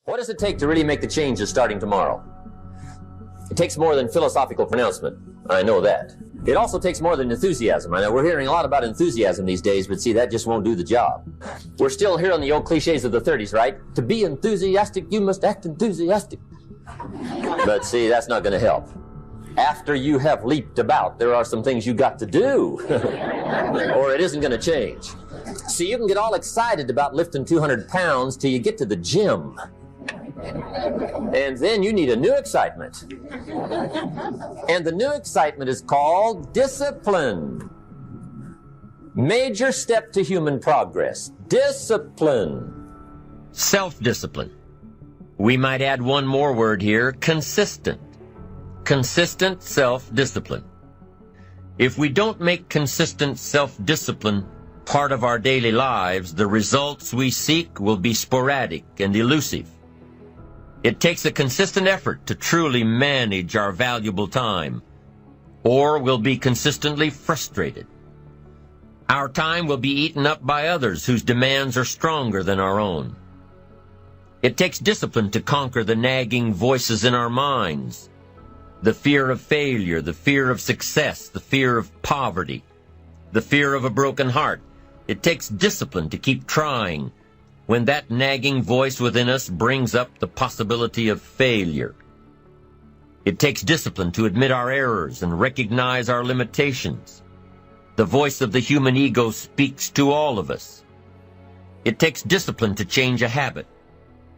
What does it take to really make the changes starting tomorrow? It takes more than philosophical pronouncement. I know that. It also takes more than enthusiasm. I know we're hearing a lot about enthusiasm these days, but see, that just won't do the job. We're still hearing the old cliches of the 30s, right? To be enthusiastic, you must act enthusiastic. But see, that's not going to help. After you have leaped about, there are some things you got to do, or it isn't going to change. See, you can get all excited about lifting 200 pounds till you get to the gym. And then you need a new excitement. And the new excitement is called discipline. Major step to human progress. Discipline. Self-discipline. We might add one more word here, consistent. Consistent self-discipline. If we don't make consistent self-discipline part of our daily lives, the results we seek will be sporadic and elusive. It takes a consistent effort to truly manage our valuable time, or we'll be consistently frustrated. Our time will be eaten up by others whose demands are stronger than our own. It takes discipline to conquer the nagging voices in our minds, the fear of failure, the fear of success, the fear of poverty, the fear of a broken heart. It takes discipline to keep trying when that nagging voice within us brings up the possibility of failure. It takes discipline to admit our errors and recognize our limitations. The voice of the human ego speaks to all of us. It takes discipline to change a habit,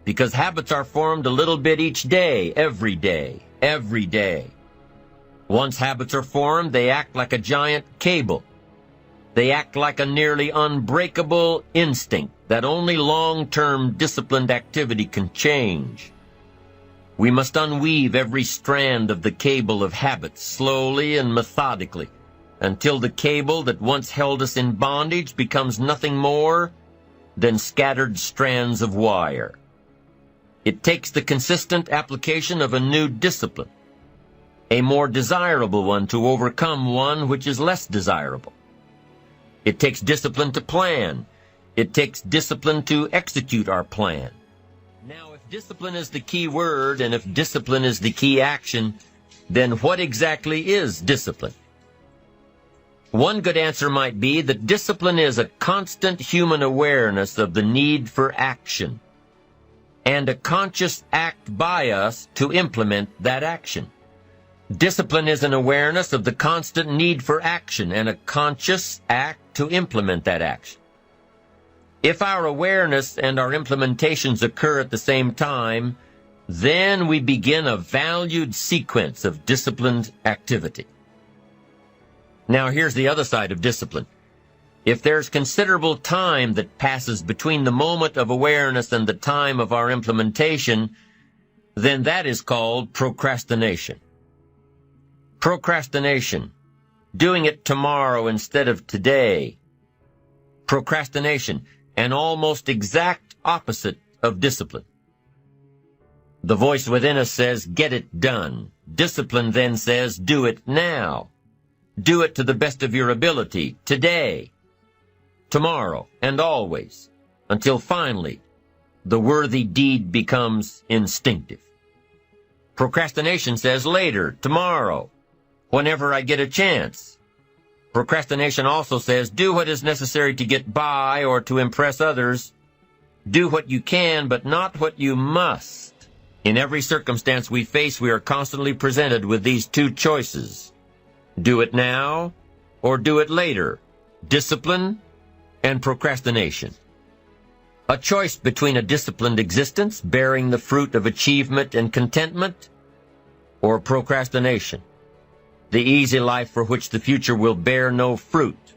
because habits are formed a little bit each day, every day, every day. Once habits are formed, they act like a giant cable. They act like a nearly unbreakable instinct that only long-term disciplined activity can change. We must unweave every strand of the cable of habits slowly and methodically until the cable that once held us in bondage becomes nothing more than scattered strands of wire. It takes the consistent application of a new discipline, a more desirable one to overcome one which is less desirable. It takes discipline to plan. It takes discipline to execute our plan. Now, if discipline is the key word, and if discipline is the key action, then what exactly is discipline? One good answer might be that discipline is a constant human awareness of the need for action, and a conscious act by us to implement that action. Discipline is an awareness of the constant need for action and a conscious act to implement that action. If our awareness and our implementations occur at the same time, then we begin a valued sequence of disciplined activity. Now, here's the other side of discipline. If there's considerable time that passes between the moment of awareness and the time of our implementation, then that is called procrastination. Procrastination, doing it tomorrow instead of today. Procrastination, an almost exact opposite of discipline. The voice within us says, get it done. Discipline then says, do it now. Do it to the best of your ability, today, tomorrow, and always, until finally the worthy deed becomes instinctive. Procrastination says later, tomorrow, whenever I get a chance. Procrastination also says, do what is necessary to get by or to impress others. Do what you can, but not what you must. In every circumstance we face, we are constantly presented with these two choices. Do it now or do it later. Discipline and procrastination. A choice between a disciplined existence, bearing the fruit of achievement and contentment, or procrastination, the easy life for which the future will bear no fruit,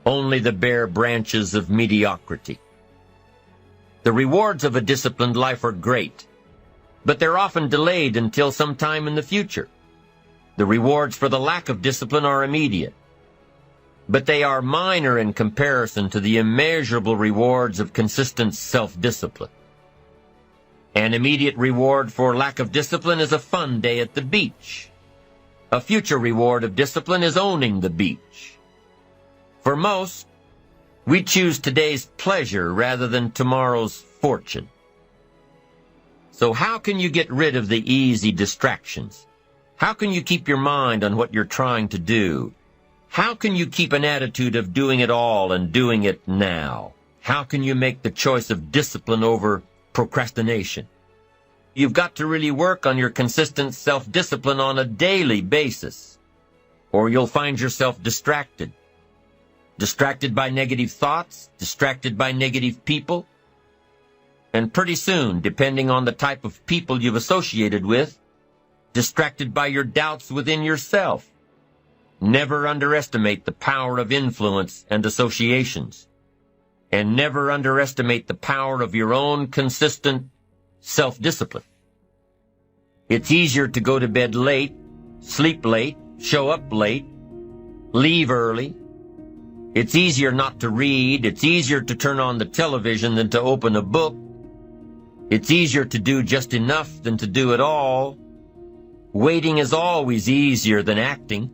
only the bare branches of mediocrity. The rewards of a disciplined life are great, but they're often delayed until some time in the future. The rewards for the lack of discipline are immediate, but they are minor in comparison to the immeasurable rewards of consistent self-discipline. An immediate reward for lack of discipline is a fun day at the beach. A future reward of discipline is owning the beach. For most, we choose today's pleasure rather than tomorrow's fortune. So how can you get rid of the easy distractions? How can you keep your mind on what you're trying to do? How can you keep an attitude of doing it all and doing it now? How can you make the choice of discipline over procrastination? You've got to really work on your consistent self-discipline on a daily basis, or you'll find yourself distracted. Distracted by negative thoughts, distracted by negative people, and pretty soon, depending on the type of people you've associated with, distracted by your doubts within yourself. Never underestimate the power of influence and associations. And never underestimate the power of your own consistent self-discipline. It's easier to go to bed late, sleep late, show up late, leave early. It's easier not to read. It's easier to turn on the television than to open a book. It's easier to do just enough than to do it all. Waiting is always easier than acting.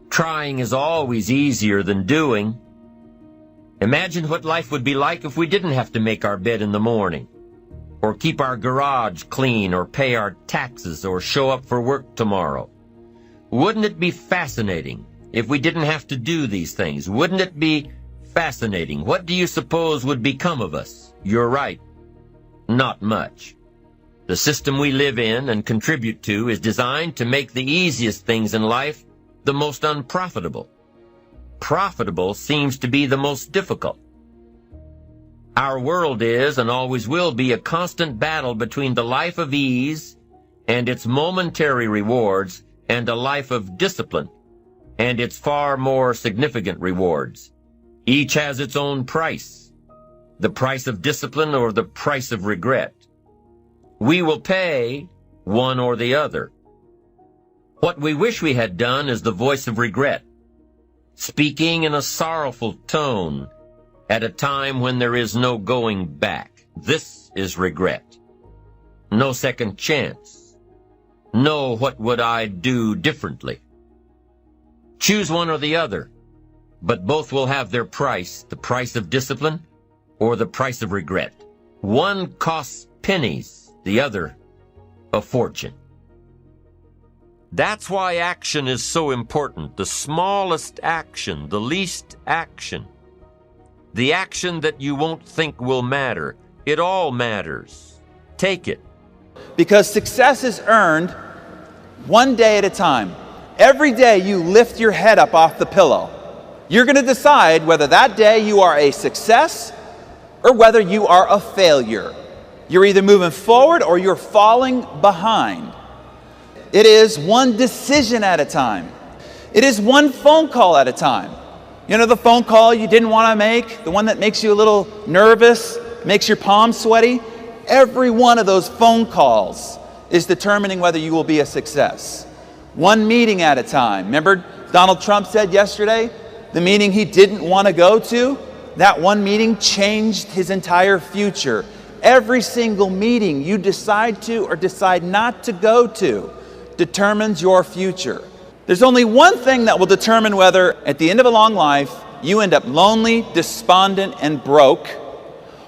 Trying is always easier than doing. Imagine what life would be like if we didn't have to make our bed in the morning, or keep our garage clean, or pay our taxes, or show up for work tomorrow. Wouldn't it be fascinating if we didn't have to do these things? Wouldn't it be fascinating? What do you suppose would become of us? You're right. Not much. The system we live in and contribute to is designed to make the easiest things in life the most unprofitable. Profitable seems to be the most difficult. Our world is and always will be a constant battle between the life of ease and its momentary rewards and a life of discipline and its far more significant rewards. Each has its own price, the price of discipline or the price of regret. We will pay one or the other. What we wish we had done is the voice of regret, speaking in a sorrowful tone at a time when there is no going back. This is regret. No second chance. No what would I do differently. Choose one or the other, but both will have their price, the price of discipline or the price of regret. One costs pennies, the other a fortune. That's why action is so important. The smallest action, the least action. The action that you won't think will matter. It all matters. Take it. Because success is earned one day at a time. Every day you lift your head up off the pillow. You're going to decide whether that day you are a success or whether you are a failure. You're either moving forward or you're falling behind. It is one decision at a time. It is one phone call at a time. You know, the phone call you didn't want to make, the one that makes you a little nervous, makes your palms sweaty. Every one of those phone calls is determining whether you will be a success. One meeting at a time. Remember, Donald Trump said yesterday, the meeting he didn't want to go to, that one meeting changed his entire future. Every single meeting you decide to or decide not to go to determines your future. There's only one thing that will determine whether, at the end of a long life, you end up lonely, despondent, and broke,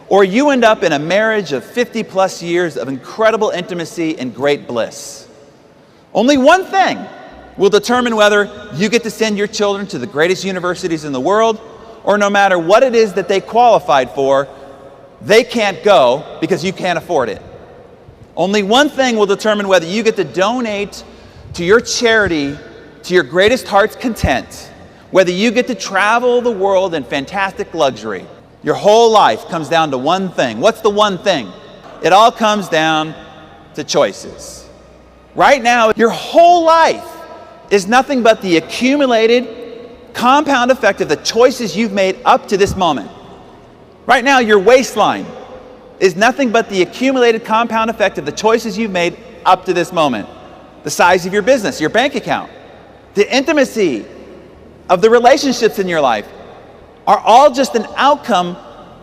or you end up in a marriage of 50 plus years of incredible intimacy and great bliss. Only one thing will determine whether you get to send your children to the greatest universities in the world, or no matter what it is that they qualified for, they can't go because you can't afford it. Only one thing will determine whether you get to donate to your charity to your greatest heart's content, whether you get to travel the world in fantastic luxury. Your whole life comes down to one thing. What's the one thing? It all comes down to choices. Right now, your whole life is nothing but the accumulated compound effect of the choices you've made up to this moment. Right now, your waistline is nothing but the accumulated compound effect of the choices you've made up to this moment. The size of your business, your bank account, the intimacy of the relationships in your life are all just an outcome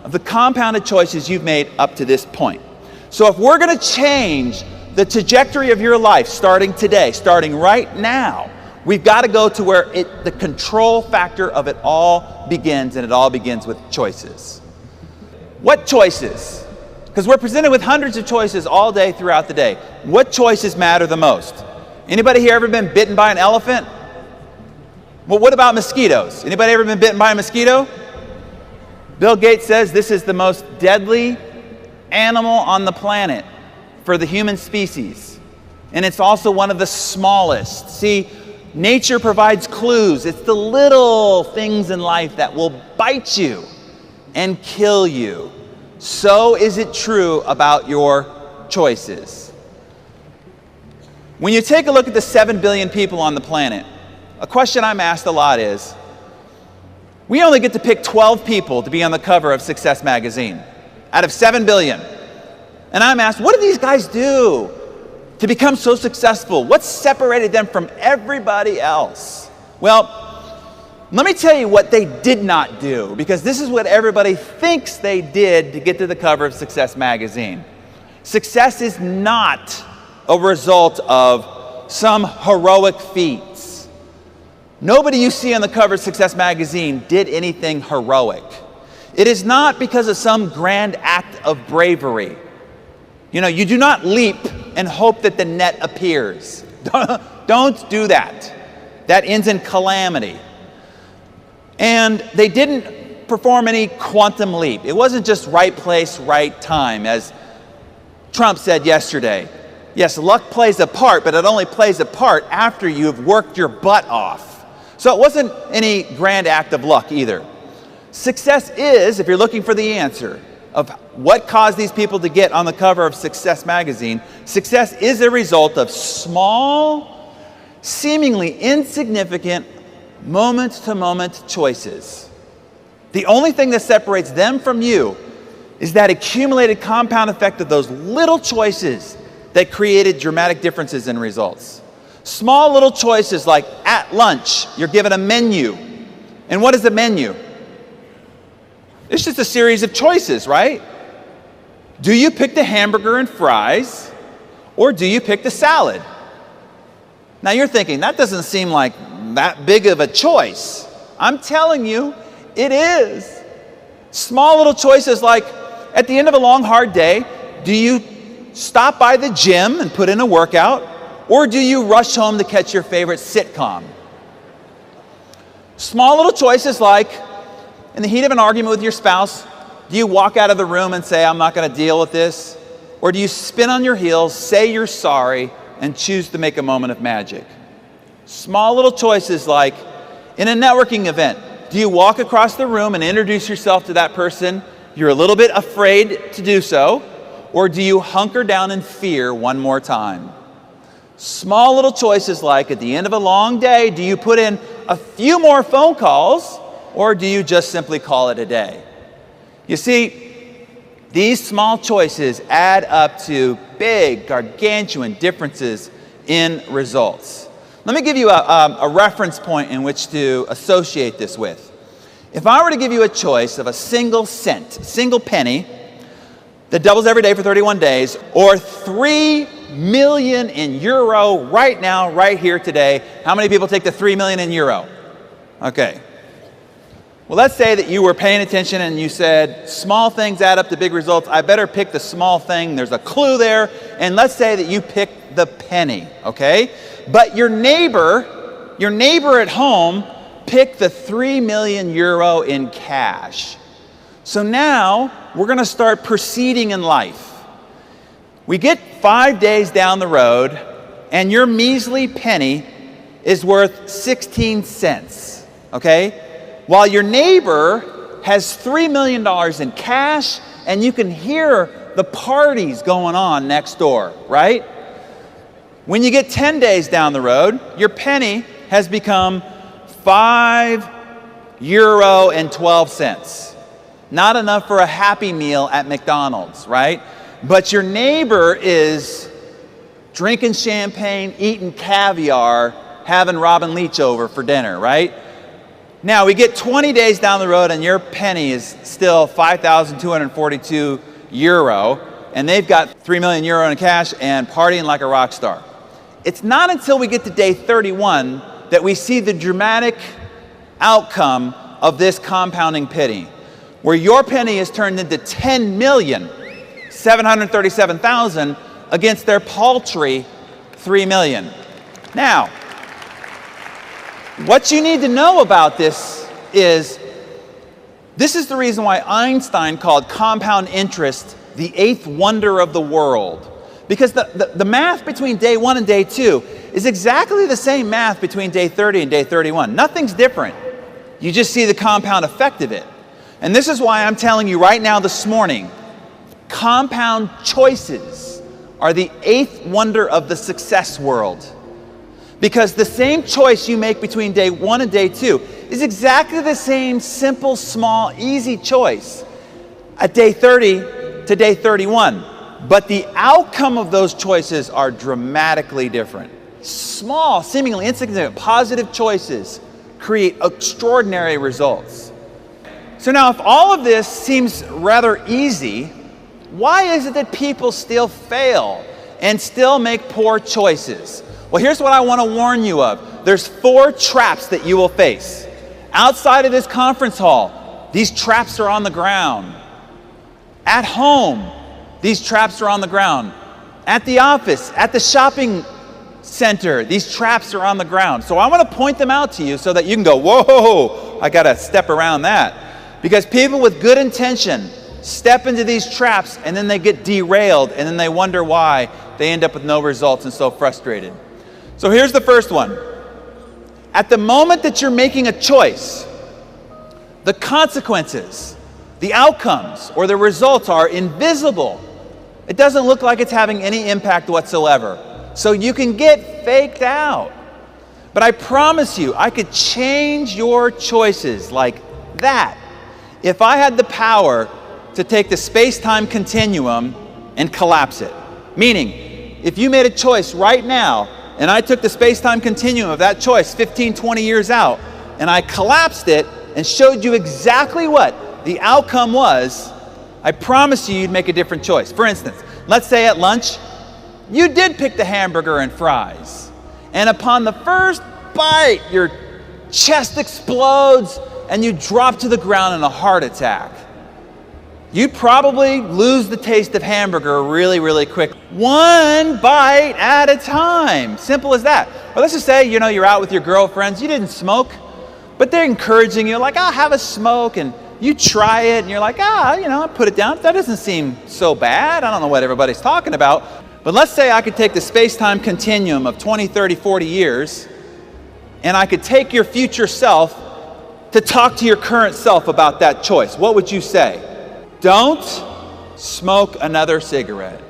of the compounded choices you've made up to this point. So if we're going to change the trajectory of your life starting today, starting right now, we've got to go to where the control factor of it all begins, and it all begins with choices. What choices? Because Because we're presented with hundreds of choices all day throughout the day. What choices matter the most? Anybody here ever been bitten by an elephant? Well, what about mosquitoes? Anybody ever been bitten by a mosquito? Bill Gates says this is the most deadly animal on the planet for the human species. And it's also one of the smallest. See, nature provides clues. It's the little things in life that will bite you and kill you. So is it true about your choices. When you take a look at the 7 billion people on the planet, a question I'm asked a lot is, we only get to pick 12 people to be on the cover of Success magazine out of 7 billion. And I'm asked, what do these guys do to become so successful? What separated them from everybody else? Well, let me tell you what they did not do, because this is what everybody thinks they did to get to the cover of Success magazine. Success is not a result of some heroic feats. Nobody you see on the cover of Success magazine did anything heroic. It is not because of some grand act of bravery. You know, you do not leap and hope that the net appears. Don't do that. That ends in calamity. And they didn't perform any quantum leap. It wasn't just right place, right time, as Trump said yesterday. Yes, luck plays a part, but it only plays a part after you've worked your butt off. So it wasn't any grand act of luck either. Success is, if you're looking for the answer of what caused these people to get on the cover of Success magazine, success is a result of small, seemingly insignificant, moment-to-moment choices. The only thing that separates them from you is that accumulated compound effect of those little choices that created dramatic differences in results. Small little choices like at lunch, you're given a menu. And what is the menu? It's just a series of choices, right? Do you pick the hamburger and fries, or do you pick the salad? Now you're thinking, that doesn't seem like that big of a choice. I'm telling you, it is. Small little choices like, at the end of a long, hard day, do you stop by the gym and put in a workout, or do you rush home to catch your favorite sitcom? Small little choices like, in the heat of an argument with your spouse, do you walk out of the room and say, I'm not going to deal with this? Or do you spin on your heels, say you're sorry, and choose to make a moment of magic? Small little choices like, in a networking event, do you walk across the room and introduce yourself to that person? You're a little bit afraid to do so. Or do you hunker down in fear one more time? Small little choices like, at the end of a long day, do you put in a few more phone calls, or do you just simply call it a day? You see, these small choices add up to big, gargantuan differences in results. Let me give you a reference point in which to associate this with. If I were to give you a choice of a single cent, single penny, that doubles every day for 31 days, or 3 million in euro right now, right here today, how many people take the 3 million in euro? Okay. Well, let's say that you were paying attention and you said, small things add up to big results. I better pick the small thing. There's a clue there. And let's say that you pick the penny, okay? But your neighbor at home picked the 3 million euro in cash. So now we're going to start proceeding in life. We get 5 days down the road, and your measly penny is worth 16 cents, okay? While your neighbor has $3 million in cash, and you can hear the parties going on next door, right? When you get 10 days down the road, your penny has become €5.12. Not enough for a Happy Meal at McDonald's, right? But your neighbor is drinking champagne, eating caviar, having Robin Leach over for dinner, right? Now, we get 20 days down the road and your penny is still 5,242 euro, and they've got 3 million euro in cash and partying like a rock star. It's not until we get to day 31 that we see the dramatic outcome of this compounding penny, where your penny is turned into 10 million 737,000 against their paltry 3 million. Now, what you need to know about this is the reason why Einstein called compound interest the eighth wonder of the world. Because the math between day 1 and day 2 is exactly the same math between day 30 and day 31. Nothing's different. You just see the compound effect of it. And this is why I'm telling you right now this morning, compound choices are the eighth wonder of the success world. Because the same choice you make between day 1 and day 2 is exactly the same simple, small, easy choice at day 30 to day 31. But the outcome of those choices are dramatically different. Small, seemingly insignificant, positive choices create extraordinary results. So now, if all of this seems rather easy, why is it that people still fail and still make poor choices? Well, here's what I want to warn you of. There's 4 traps that you will face. Outside of this conference hall, these traps are on the ground. At home, these traps are on the ground. At the office, at the shopping center, these traps are on the ground. So I want to point them out to you so that you can go, whoa, I got to step around that. Because people with good intention step into these traps and then they get derailed and then they wonder why they end up with no results and so frustrated. So here's the first one. At the moment that you're making a choice, the consequences, the outcomes, or the results are invisible. It doesn't look like it's having any impact whatsoever. So you can get faked out. But I promise you, I could change your choices like that if I had the power to take the space-time continuum and collapse it. Meaning, if you made a choice right now, and I took the space-time continuum of that choice 15, 20 years out, and I collapsed it and showed you exactly what the outcome was, I promise you'd make a different choice. For instance, let's say at lunch, you did pick the hamburger and fries. And upon the first bite, your chest explodes and you drop to the ground in a heart attack. You'd probably lose the taste of hamburger really, really quick. One bite at a time. Simple as that. Or let's just say, you're out with your girlfriends. You didn't smoke, but they're encouraging you, like, have a smoke. And you try it, and you're like, put it down. That doesn't seem so bad. I don't know what everybody's talking about. But let's say I could take the space-time continuum of 20, 30, 40 years, and I could take your future self to talk to your current self about that choice. What would you say? Don't smoke another cigarette.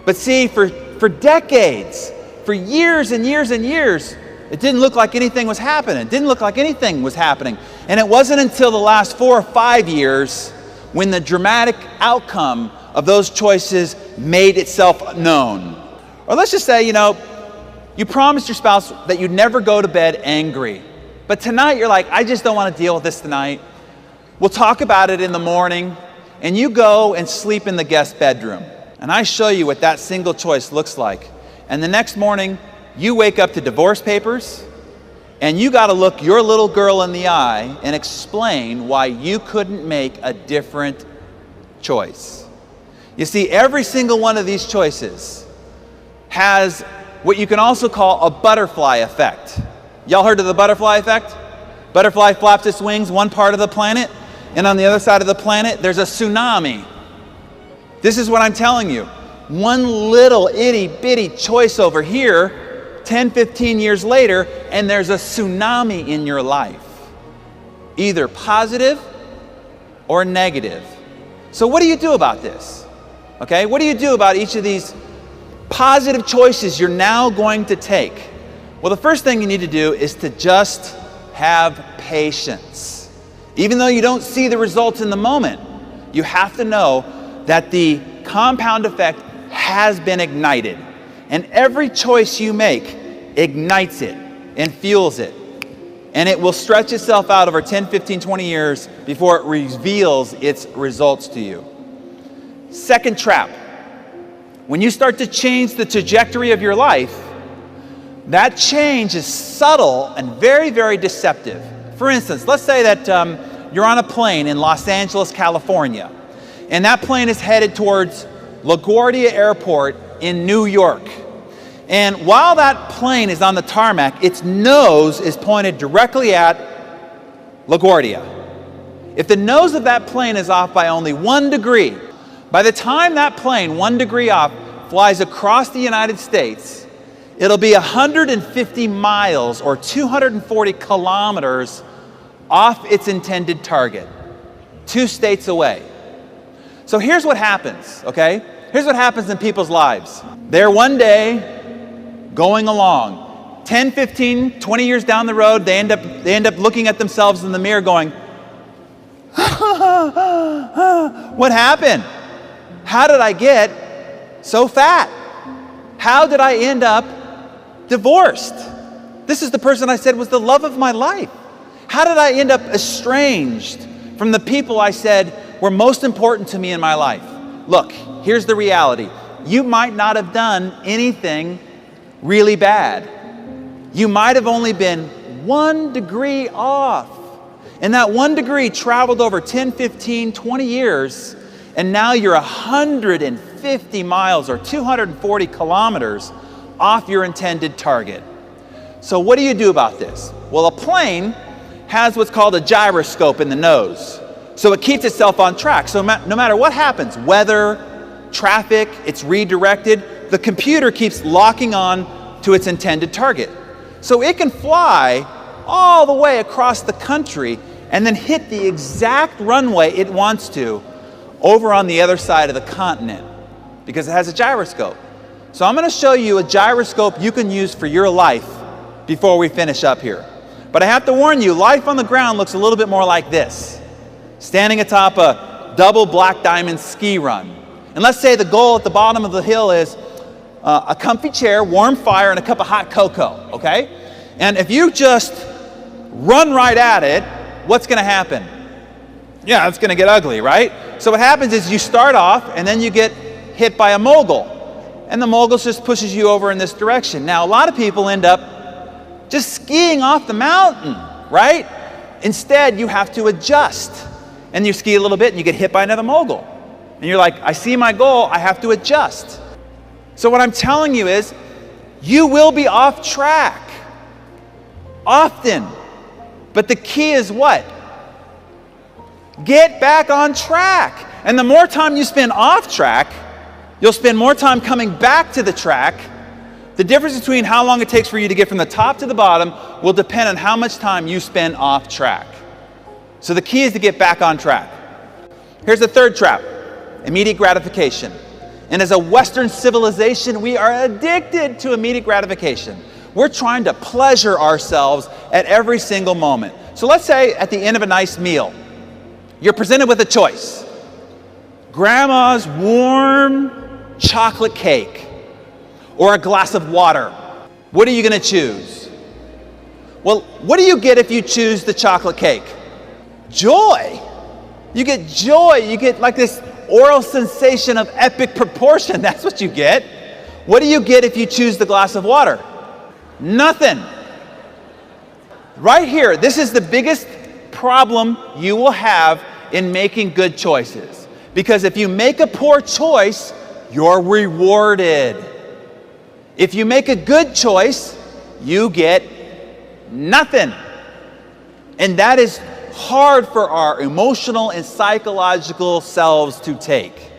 But see, for decades, for years and years and years, it didn't look like anything was happening. It didn't look like anything was happening. And it wasn't until the last 4 or 5 years when the dramatic outcome of those choices made itself known. Or let's just say, you promised your spouse that you'd never go to bed angry. But tonight you're like, I just don't want to deal with this tonight. We'll talk about it in the morning. And you go and sleep in the guest bedroom. And I show you what that single choice looks like. And the next morning, you wake up to divorce papers, and you got to look your little girl in the eye and explain why you couldn't make a different choice. You see, every single one of these choices has what you can also call a butterfly effect. Y'all heard of the butterfly effect? Butterfly flaps its wings one part of the planet, and on the other side of the planet, there's a tsunami. This is what I'm telling you. One little itty-bitty choice over here, 10, 15 years later, and there's a tsunami in your life. Either positive or negative. So what do you do about this? Okay, what do you do about each of these positive choices you're now going to take? Well, the first thing you need to do is to just have patience. Even though you don't see the results in the moment, you have to know that the compound effect has been ignited. And every choice you make ignites it and fuels it. And it will stretch itself out over 10, 15, 20 years before it reveals its results to you. Second trap. When you start to change the trajectory of your life, that change is subtle and very, very deceptive. For instance, let's say that you're on a plane in Los Angeles, California, And that plane is headed towards LaGuardia Airport in New York. And while that plane is on the tarmac, its nose is pointed directly at LaGuardia. If the nose of that plane is off by only 1 degree, by the time that plane, 1 degree off, flies across the United States, it'll be 150 miles or 240 kilometers off its intended target, 2 states away. So here's what happens, okay? Here's what happens in people's lives. They're one day going along. 10, 15, 20 years down the road, they end up looking at themselves in the mirror going, what happened? How did I get so fat? How did I end up divorced? This is the person I said was the love of my life. How did I end up estranged from the people I said were most important to me in my life? Look, here's the reality. You might not have done anything really bad. You might have only been 1 degree off. And that 1 degree traveled over 10, 15, 20 years, and now you're 150 miles or 240 kilometers off your intended target. So what do you do about this? Well, a plane has what's called a gyroscope in the nose. So it keeps itself on track. So no matter what happens, weather, traffic, it's redirected, the computer keeps locking on to its intended target. So it can fly all the way across the country and then hit the exact runway it wants to over on the other side of the continent because it has a gyroscope. So I'm going to show you a gyroscope you can use for your life before we finish up here. But I have to warn you, life on the ground looks a little bit more like this. Standing atop a double black diamond ski run. And let's say the goal at the bottom of the hill is a comfy chair, warm fire, and a cup of hot cocoa, okay? And if you just run right at it, what's going to happen? Yeah, it's going to get ugly, right? So what happens is you start off, and then you get hit by a mogul. And the mogul just pushes you over in this direction. Now, a lot of people end up just skiing off the mountain, right? Instead, you have to adjust. And you ski a little bit, and you get hit by another mogul. And you're like, I see my goal, I have to adjust. So what I'm telling you is, you will be off track. Often. But the key is what? Get back on track. And the more time you spend off track, you'll spend more time coming back to the track. The difference between how long it takes for you to get from the top to the bottom will depend on how much time you spend off track. So the key is to get back on track. Here's the third trap, immediate gratification. And as a Western civilization, we are addicted to immediate gratification. We're trying to pleasure ourselves at every single moment. So let's say at the end of a nice meal, you're presented with a choice. Grandma's warm chocolate cake or a glass of water. What are you going to choose? Well, what do you get if you choose the chocolate cake? Joy. You get joy. You get like this oral sensation of epic proportion. That's what you get. What do you get if you choose the glass of water? Nothing. Right here, this is the biggest problem you will have in making good choices. Because if you make a poor choice, you're rewarded. If you make a good choice, you get nothing. And that is hard for our emotional and psychological selves to take.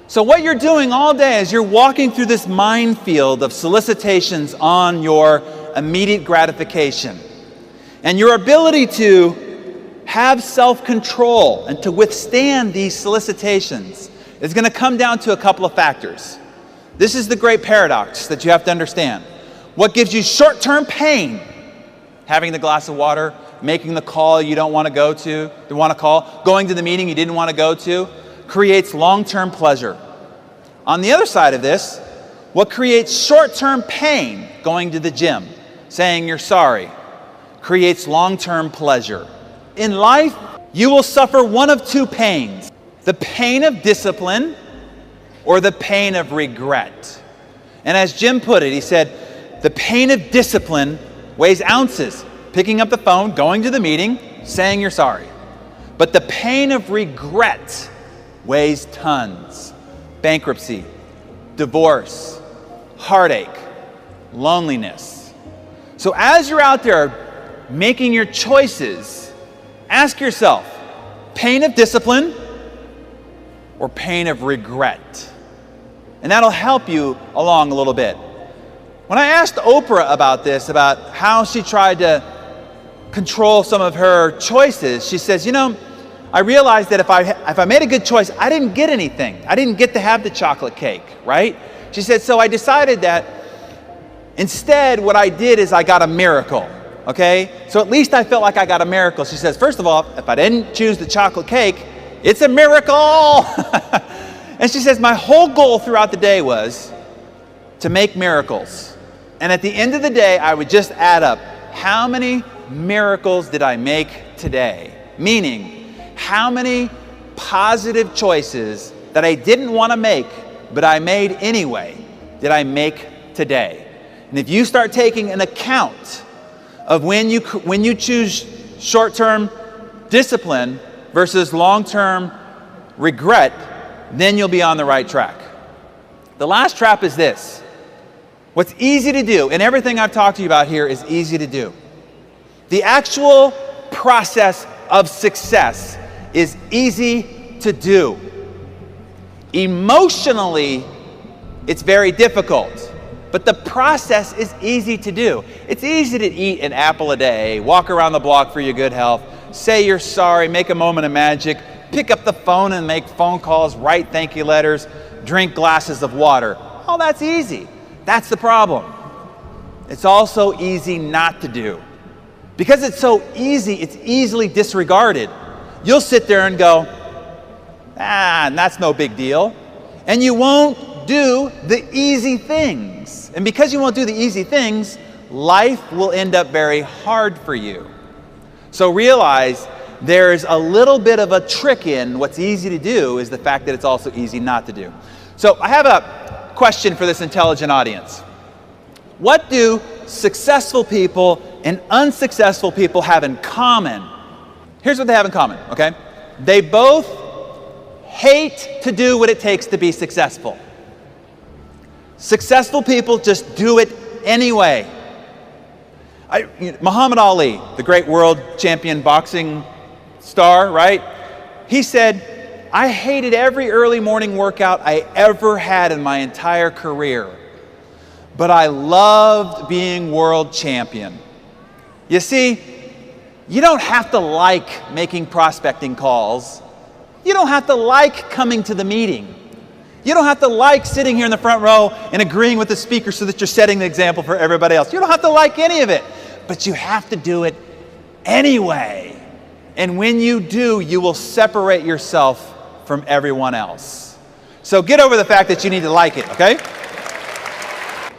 So what you're doing all day is you're walking through this minefield of solicitations on your immediate gratification. And your ability to have self-control and to withstand these solicitations is going to come down to a couple of factors. This is the great paradox that you have to understand. What gives you short-term pain? Having the glass of water, making the call you don't want to go to, going to the meeting you didn't want to go to, creates long-term pleasure. On the other side of this, what creates short-term pain, going to the gym, saying you're sorry, creates long-term pleasure. In life, you will suffer one of two pains: the pain of discipline or the pain of regret. And as Jim put it, he said, the pain of discipline weighs ounces. Picking up the phone, going to the meeting, saying you're sorry. But the pain of regret weighs tons. Bankruptcy, divorce, heartache, loneliness. So as you're out there making your choices, ask yourself, pain of discipline or pain of regret? And that'll help you along a little bit. When I asked Oprah about this, about how she tried to control some of her choices, she says, I realized that if I made a good choice, I didn't get anything. I didn't get to have the chocolate cake, right? She said, so I decided that instead what I did is I got a miracle, okay? So at least I felt like I got a miracle. She says, first of all, if I didn't choose the chocolate cake, it's a miracle. And she says, my whole goal throughout the day was to make miracles. And at the end of the day, I would just add up, how many miracles did I make today? Meaning, how many positive choices that I didn't want to make, but I made anyway, did I make today? And if you start taking an account of when you choose short-term discipline versus long-term regret, then you'll be on the right track. The last trap is this. What's easy to do, and everything I've talked to you about here is easy to do. The actual process of success is easy to do. Emotionally, it's very difficult, but the process is easy to do. It's easy to eat an apple a day, walk around the block for your good health, say you're sorry, make a moment of magic, pick up the phone and make phone calls, write thank you letters, drink glasses of water. Oh, that's easy. That's the problem. It's also easy not to do. Because it's so easy, it's easily disregarded. You'll sit there and go, that's no big deal. And you won't do the easy things. And because you won't do the easy things, life will end up very hard for you. So realize there's a little bit of a trick in what's easy to do is the fact that it's also easy not to do. So I have a question for this intelligent audience. What do successful people and unsuccessful people have in common? Here's what they have in common, okay? They both hate to do what it takes to be successful. Successful people just do it anyway. Muhammad Ali, the great world champion boxing star, right? He said, I hated every early morning workout I ever had in my entire career, but I loved being world champion. You see, you don't have to like making prospecting calls. You don't have to like coming to the meeting. You don't have to like sitting here in the front row and agreeing with the speaker so that you're setting the example for everybody else. You don't have to like any of it, but you have to do it anyway. And when you do, you will separate yourself from everyone else. So get over the fact that you need to like it, okay?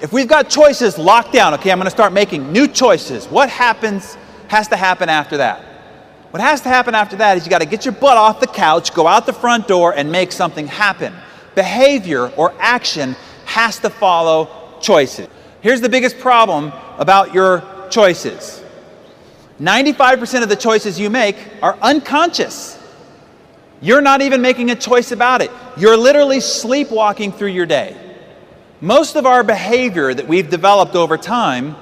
If we've got choices locked down, okay, I'm going to start making new choices. What has to happen after that? What has to happen after that is you got to get your butt off the couch, go out the front door, and make something happen. Behavior or action has to follow choices. Here's the biggest problem about your choices. 95% of the choices you make are unconscious. You're not even making a choice about it. You're literally sleepwalking through your day. Most of our behavior that we've developed over time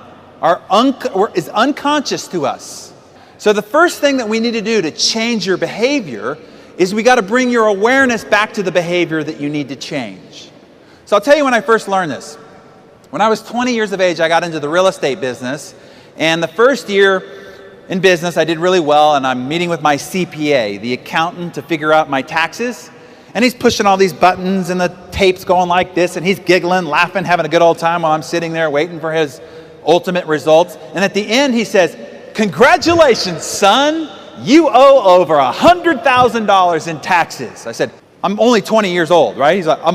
is unconscious to us. So the first thing that we need to do to change your behavior is we got to bring your awareness back to the behavior that you need to change. So I'll tell you when I first learned this. When I was 20 years of age, I got into the real estate business. And the first year in business, I did really well. And I'm meeting with my CPA, the accountant, to figure out my taxes. And he's pushing all these buttons and the tape's going like this. And he's giggling, laughing, having a good old time while I'm sitting there waiting for his ultimate results. And at the end, he says, "Congratulations, son. You owe over $100,000 in taxes." I said, "I'm only 20 years old, right?" He's like, I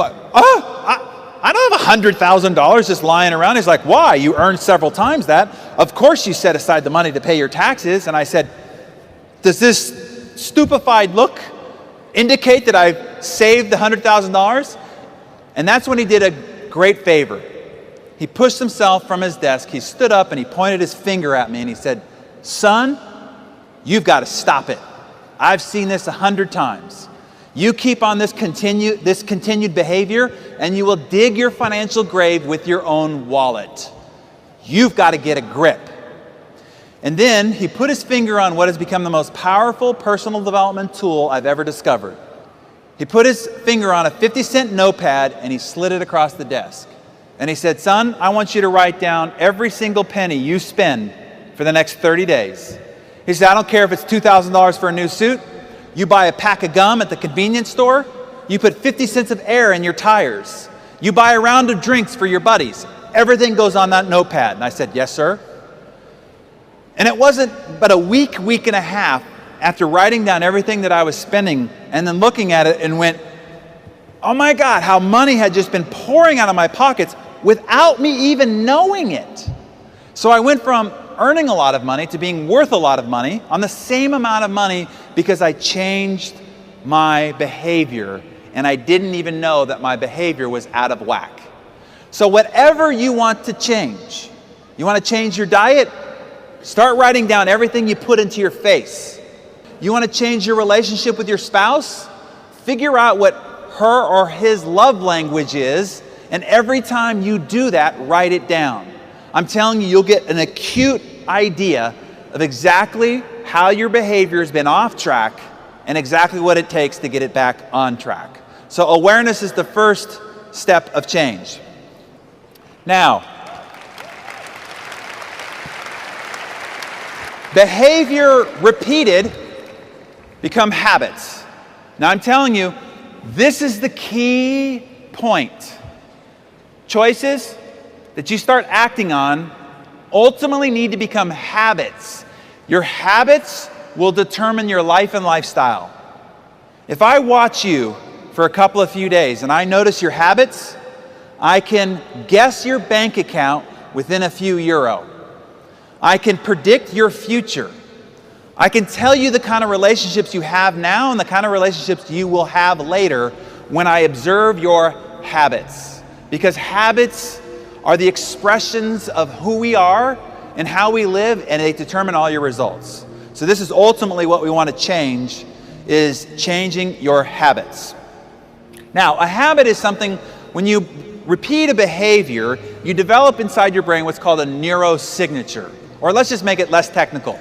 don't have $100,000 just lying around. He's like, "Why? You earned several times that. Of course you set aside the money to pay your taxes." And I said, "Does this stupefied look indicate that I've saved the $100,000? And that's when he did a great favor. He pushed himself from his desk. He stood up and he pointed his finger at me and he said, "Son, you've got to stop it. I've seen this 100 times. You keep on this continued behavior, and you will dig your financial grave with your own wallet. You've got to get a grip. And then he put his finger on what has become the most powerful personal development tool I've ever discovered. He put his finger on a 50-cent notepad and he slid it across the desk. And he said, "Son, I want you to write down every single penny you spend for the next 30 days. He said, "I don't care if it's $2,000 for a new suit. You buy a pack of gum at the convenience store. You put 50 cents of air in your tires. You buy a round of drinks for your buddies. Everything goes on that notepad." And I said, "Yes, sir." And it wasn't but a week and a half after writing down everything that I was spending and then looking at it and went, oh my God, how money had just been pouring out of my pockets without me even knowing it. So I went from earning a lot of money to being worth a lot of money on the same amount of money because I changed my behavior and I didn't even know that my behavior was out of whack. So whatever you want to change, you want to change your diet? Start writing down everything you put into your face. You want to change your relationship with your spouse? Figure out what her or his love language is, and every time you do that, write it down. I'm telling you, you'll get an acute idea of exactly how your behavior has been off track and exactly what it takes to get it back on track. So awareness is the first step of change. Now, behavior repeated become habits. Now I'm telling you, this is the key point. Choices that you start acting on ultimately need to become habits. Your habits will determine your life and lifestyle. If I watch you for a couple of few days and I notice your habits, I can guess your bank account within a few euro. I can predict your future. I can tell you the kind of relationships you have now and the kind of relationships you will have later when I observe your habits. Because habits are the expressions of who we are and how we live, and they determine all your results. So this is ultimately what we want to change, is changing your habits. Now, a habit is something, when you repeat a behavior, you develop inside your brain what's called a neurosignature. Or let's just make it less technical.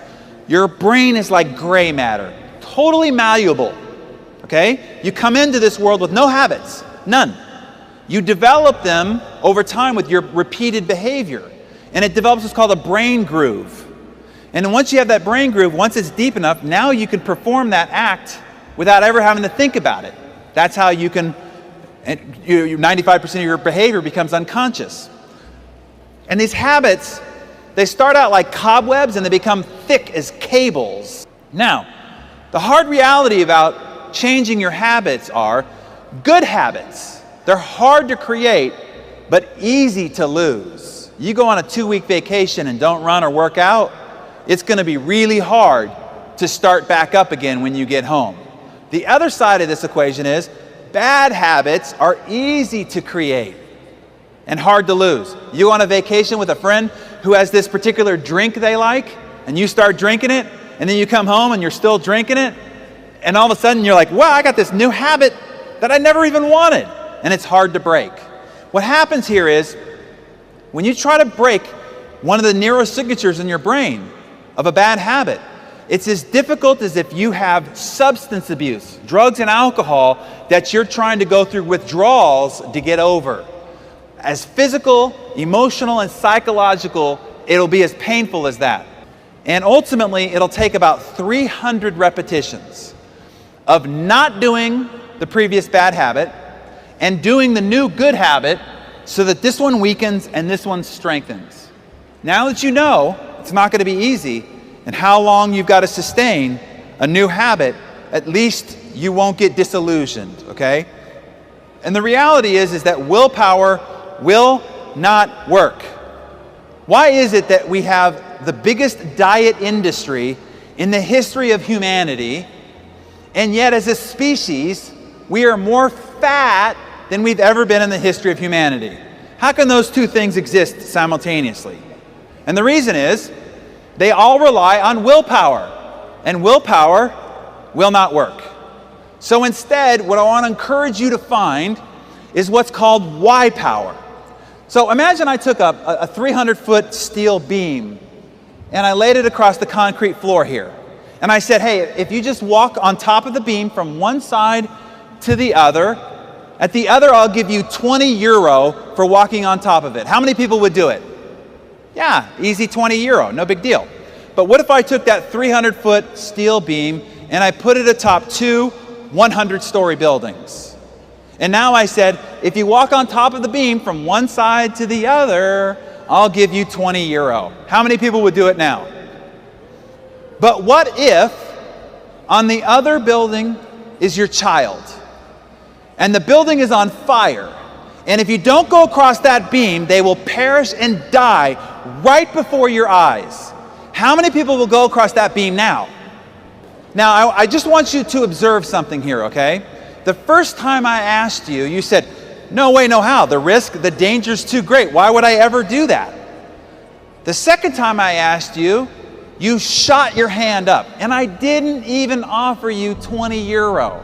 Your brain is like gray matter, totally malleable, okay? You come into this world with no habits, none. You develop them over time with your repeated behavior. And it develops what's called a brain groove. And once you have that brain groove, once it's deep enough, now you can perform that act without ever having to think about it. That's how you can, 95% of your behavior becomes unconscious. And these habits, they start out like cobwebs and they become thick as cables. Now, the hard reality about changing your habits are good habits. They're hard to create, but easy to lose. You go on a 2-week vacation and don't run or work out, it's going to be really hard to start back up again when you get home. The other side of this equation is bad habits are easy to create and hard to lose. You go on a vacation with a friend who has this particular drink they like, and you start drinking it, and then you come home and you're still drinking it, and all of a sudden you're like, wow, I got this new habit that I never even wanted, and it's hard to break. What happens here is, when you try to break one of the neurosignatures in your brain of a bad habit, it's as difficult as if you have substance abuse, drugs and alcohol, that you're trying to go through withdrawals to get over. As physical, emotional, and psychological, it'll be as painful as that. And ultimately, it'll take about 300 repetitions of not doing the previous bad habit and doing the new good habit so that this one weakens and this one strengthens. Now that you know it's not going to be easy and how long you've got to sustain a new habit, at least you won't get disillusioned, okay? And the reality is that willpower will not work. Why is it that we have the biggest diet industry in the history of humanity, and yet as a species, we are more fat than we've ever been in the history of humanity? How can those two things exist simultaneously? And the reason is, they all rely on willpower, and willpower will not work. So instead, what I want to encourage you to find is what's called why power. So imagine I took a 300-foot steel beam and I laid it across the concrete floor here. And I said, hey, if you just walk on top of the beam from one side to the other, at the other I'll give you 20 euro for walking on top of it. How many people would do it? Yeah, easy 20 euro, no big deal. But what if I took that 300-foot steel beam and I put it atop two 100-story buildings? And now I said, if you walk on top of the beam from one side to the other, I'll give you 20 euro. How many people would do it now? But what if on the other building is your child and the building is on fire, and if you don't go across that beam, they will perish and die right before your eyes? How many people will go across that beam now? Now, I just want you to observe something here, okay? The first time I asked you, you said, no way, no how. The risk, the danger's too great. Why would I ever do that? The second time I asked you, you shot your hand up, and I didn't even offer you 20 euro.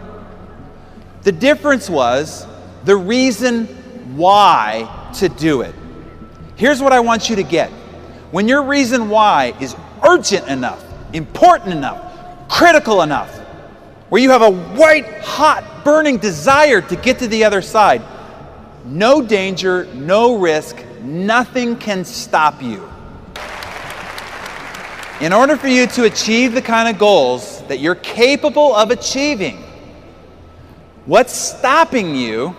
The difference was the reason why to do it. Here's what I want you to get. When your reason why is urgent enough, important enough, critical enough, where you have a white, hot, burning desire to get to the other side, no danger, no risk, nothing can stop you. In order for you to achieve the kind of goals that you're capable of achieving, what's stopping you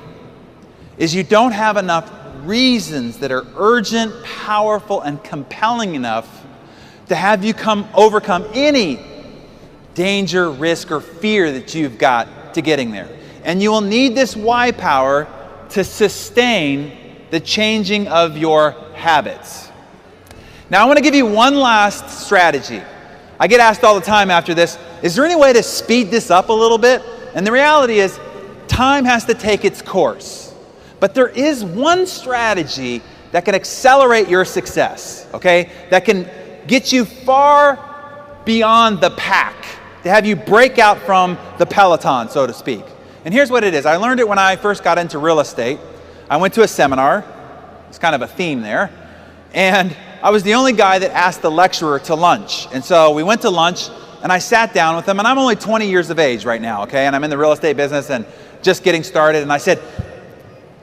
is you don't have enough reasons that are urgent, powerful, and compelling enough to have you overcome any danger, risk, or fear that you've got to getting there. And you will need this why power to sustain the changing of your habits. Now I want to give you one last strategy. I get asked all the time after this, is there any way to speed this up a little bit? And the reality is, time has to take its course. But there is one strategy that can accelerate your success, okay? That can get you far beyond the pack, to have you break out from the peloton, so to speak. And here's what it is. I learned it when I first got into real estate. I went to a seminar. It's kind of a theme there. And I was the only guy that asked the lecturer to lunch. And so we went to lunch, and I sat down with him, and I'm only 20 years of age right now, okay? And I'm in the real estate business and just getting started. And I said,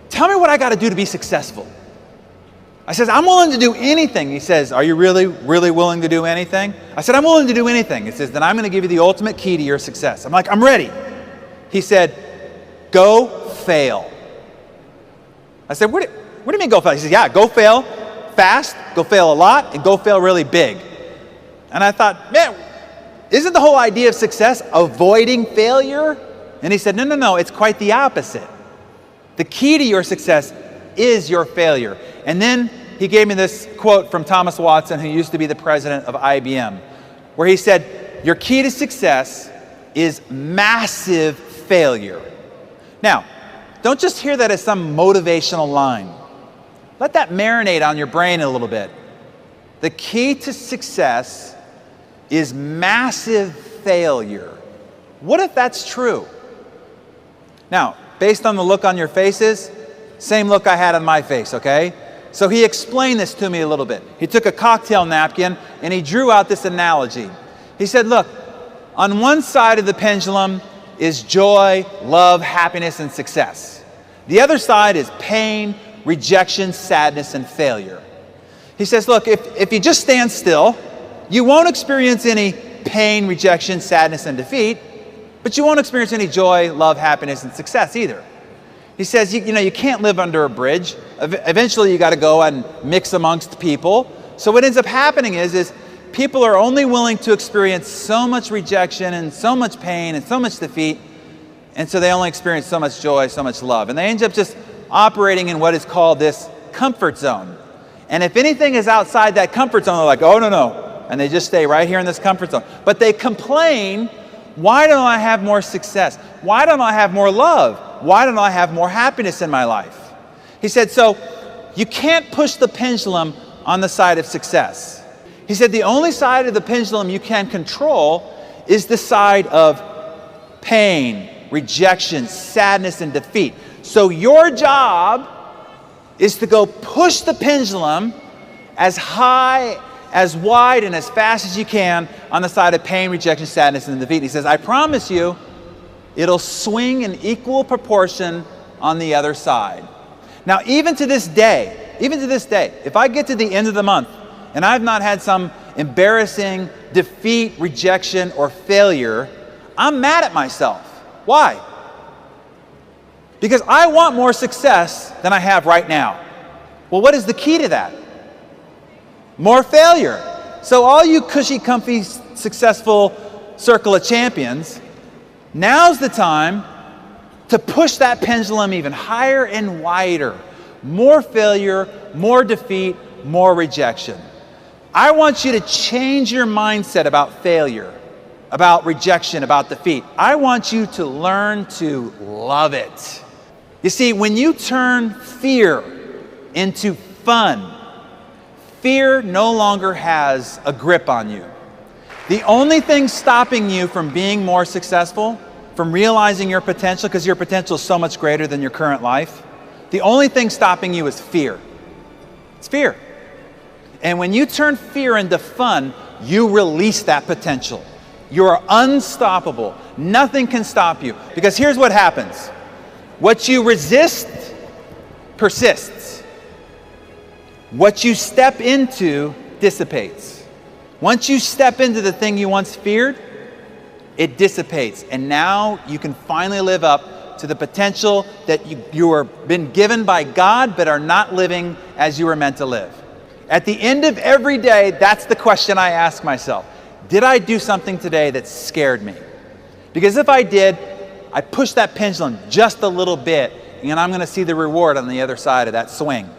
tell me what I got to do to be successful. I says, I'm willing to do anything. He says, are you really, really willing to do anything? I said, I'm willing to do anything. He says, then I'm going to give you the ultimate key to your success. I'm like, I'm ready. He said, go fail. I said, what do you mean go fail? He said, yeah, go fail fast, go fail a lot, and go fail really big. And I thought, man, isn't the whole idea of success avoiding failure? And he said, no, it's quite the opposite. The key to your success is your failure. And then he gave me this quote from Thomas Watson, who used to be the president of IBM, where he said, your key to success is massive failure. Now, don't just hear that as some motivational line. Let that marinate on your brain a little bit. The key to success is massive failure. What if that's true? Now, based on the look on your faces, same look I had on my face, okay? So he explained this to me a little bit. He took a cocktail napkin and he drew out this analogy. He said, look, on one side of the pendulum is joy, love, happiness, and success. The other side is pain, rejection, sadness, and failure. He says, look, if you just stand still, you won't experience any pain, rejection, sadness, and defeat, but you won't experience any joy, love, happiness, and success either. He says, you can't live under a bridge. Eventually, you got to go and mix amongst people. So what ends up happening is people are only willing to experience so much rejection and so much pain and so much defeat, and so they only experience so much joy, so much love. And they end up just operating in what is called this comfort zone. And if anything is outside that comfort zone, they're like, oh, no. And they just stay right here in this comfort zone. But they complain, why don't I have more success? Why don't I have more love? Why don't I have more happiness in my life? He said, so you can't push the pendulum on the side of success. He said, the only side of the pendulum you can control is the side of pain, rejection, sadness, and defeat. So your job is to go push the pendulum as high, as wide, and as fast as you can on the side of pain, rejection, sadness, and defeat. He says, I promise you, it'll swing in equal proportion on the other side. Now, even to this day, if I get to the end of the month and I've not had some embarrassing defeat, rejection, or failure, I'm mad at myself. Why? Because I want more success than I have right now. Well, what is the key to that? More failure. So all you cushy, comfy, successful circle of champions, now's the time to push that pendulum even higher and wider. More failure, more defeat, more rejection. I want you to change your mindset about failure, about rejection, about defeat. I want you to learn to love it. You see, when you turn fear into fun, fear no longer has a grip on you. The only thing stopping you from being more successful, from realizing your potential, because your potential is so much greater than your current life, the only thing stopping you is fear. It's fear. And when you turn fear into fun, you release that potential. You are unstoppable. Nothing can stop you. Because here's what happens. What you resist persists. What you step into dissipates. Once you step into the thing you once feared, it dissipates. And now you can finally live up to the potential that you were been given by God, but are not living as you were meant to live. At the end of every day, that's the question I ask myself. Did I do something today that scared me? Because if I did, I pushed that pendulum just a little bit, and I'm going to see the reward on the other side of that swing.